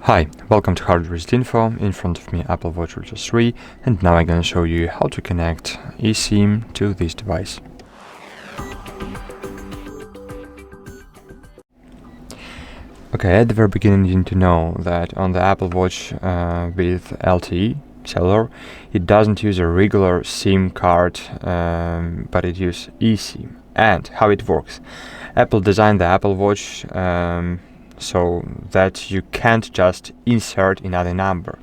Hi, welcome to HardReset.Info. In front of me Apple Watch Ultra 3, and now I'm going to show you how to connect eSIM to this device. Okay, at the very beginning you need to know that on the Apple Watch with LTE, Cellular, it doesn't use a regular SIM card, but it uses eSIM. And how it works. Apple designed the Apple Watch so that you can't just insert another number.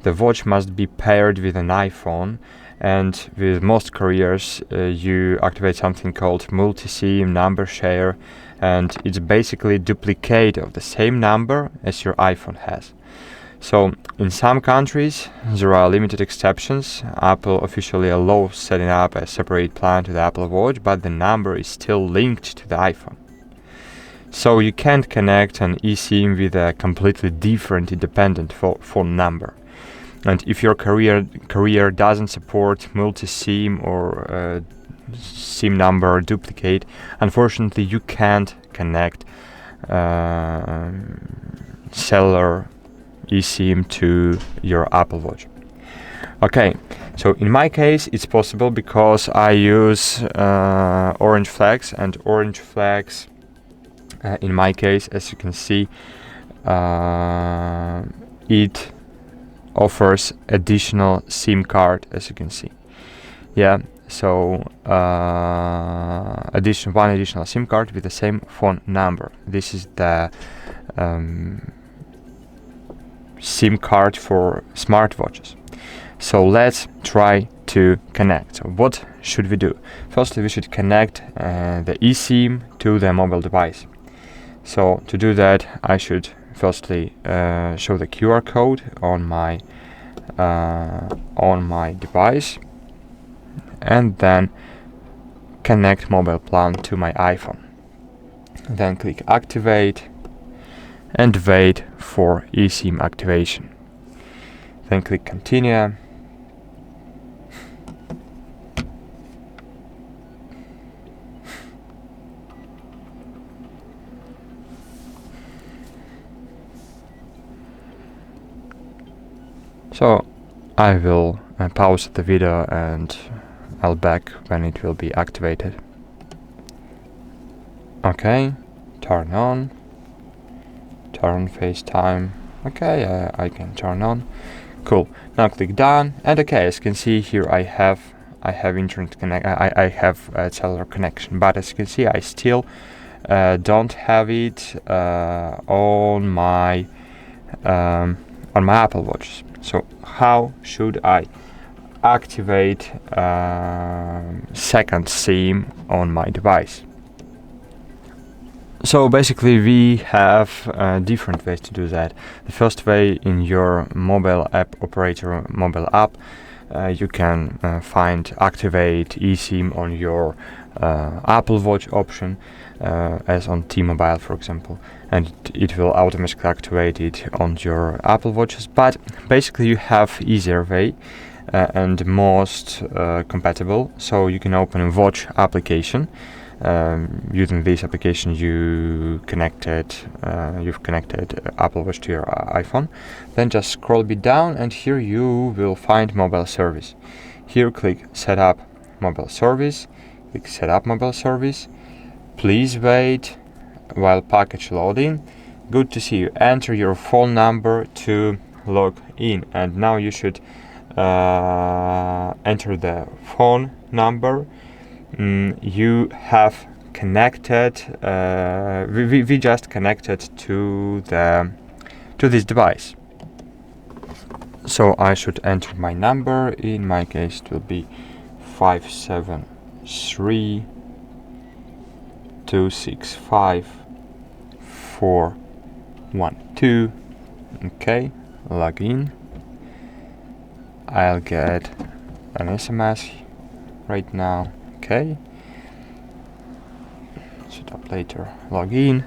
The watch must be paired with an iPhone, and with most carriers you activate something called multi-SIM number share, and it's basically a duplicate of the same number as your iPhone has. So in some countries there are limited exceptions. Apple officially allows setting up a separate plan to the Apple Watch, but the number is still linked to the iPhone. So you can't connect an eSIM with a completely different independent phone number. And if your carrier doesn't support multi-SIM or SIM number duplicate, unfortunately you can't connect cellular eSIM to your Apple Watch. Okay, so in my case it's possible because I use orange flags, and orange flags in my case, as you can see, it offers additional SIM card, as you can see. Yeah, so one additional SIM card with the same phone number. This is the SIM card for smartwatches. So let's try to connect. So what should we do? Firstly, we should connect the eSIM to the mobile device. So to do that, I should firstly show the QR code on my device, and then connect mobile plan to my iPhone. Then click activate and wait for eSIM activation. Then click continue. So I will pause the video and I'll back when it will be activated. Okay, turn on FaceTime. Okay, I can turn on. Cool. Now click done, and okay, as you can see here, I have internet connect. I have a cellular connection, but as you can see, I still don't have it on my Apple Watch. So how should I activate second SIM on my device? So basically we have different ways to do that. The first way, in your mobile app operator mobile app, you can find activate eSIM on your Apple Watch option, as on T-Mobile for example, and it will automatically activate it on your Apple Watches. But basically you have easier way and most compatible. So you can open a watch application. Using this application you've connected Apple Watch to your iPhone. Then just scroll a bit down, and here you will find mobile service. Here click set up mobile service. Click set up mobile service. Please wait while package loading. Good to see you. Enter your phone number to log in, and now you should enter the phone number you have connected. We just connected to this device. So I should enter my number. In my case it will be 573-265-412. Okay, log in. I'll get an SMS right now. Okay, set up later, log in,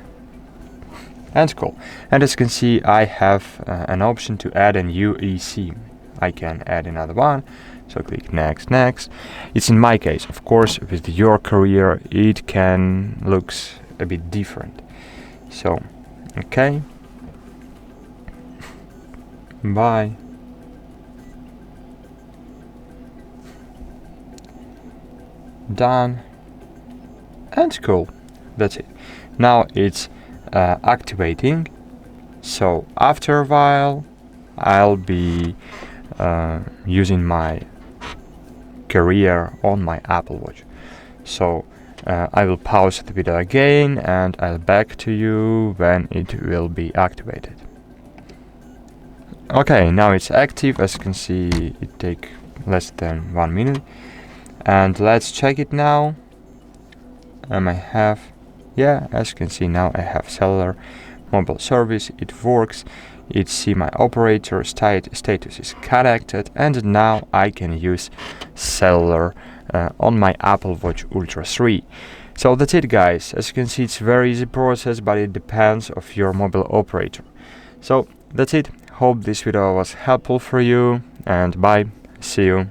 and cool. And as you can see, I have an option to add a new eSIM. I can add another one, so click next. It's in my case, of course, with your carrier it can looks a bit different. So okay, Bye. Done. And cool. That's it. Now it's activating. So after a while, I'll be using my career on my Apple Watch. So I will pause the video again and I'll back to you when it will be activated. Okay, now it's active. As you can see, it takes less than 1 minute. And let's check it now. I have, as you can see now, I have Cellular mobile service. It works. It's see my operator status is connected, and now I can use Cellular on my Apple Watch Ultra 3. So that's it, guys. As you can see, it's very easy process, but it depends of your mobile operator. So that's it. Hope this video was helpful for you, and bye. See you.